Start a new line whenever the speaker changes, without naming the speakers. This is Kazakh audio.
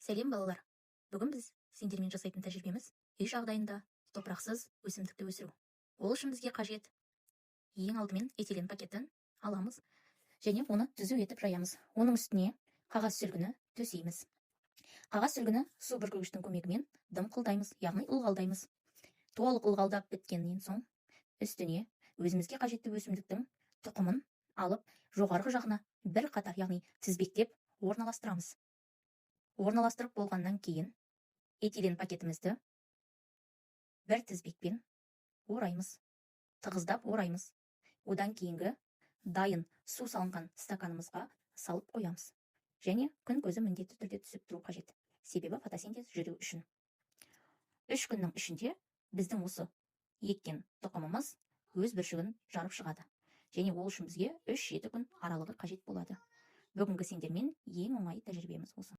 Сәлем балалар. Бүгін біз сендермен жасайтын тәжірибеміз үй жағдайында топырақсыз өсімдікті өсіру. Ол үшін бізге қажет ең алдымен этилен пакетін аламыз және оны түзу етіп жаямыз. Оның үстіне қағаз сүлгіні төсейміз. Қағаз сүлгіні су бүркігіштің көмегімен дымқылдаймыз, яғни ылғалдаймыз. Толық ылғалдап біткеннен соң үстіне өзімізге қажетті өсімдіктің тұқымын алып, жоғарғы жағына бір қатар, яғни тізбектеп орналастырамыз. Орналастырып болғаннан кейін этилен пакетімізді бір тізбекпен ораймыз, тығыздап ораймыз. Одан кейінгі дайын су салынған стаканымызға салып қоямыз. Және күн көзі міндетті түрде түсіп тұру қажет. Себебі фотосинтез жүру үшін. 3 күннің ішінде біздің осы еккен тұқымымыз өз бүршігін жарып шығады. Және ол үшін бізге 3-7 күн аралығы қажет болады. Бүгінгі сендермен ең оңай тәжірибеміз осы.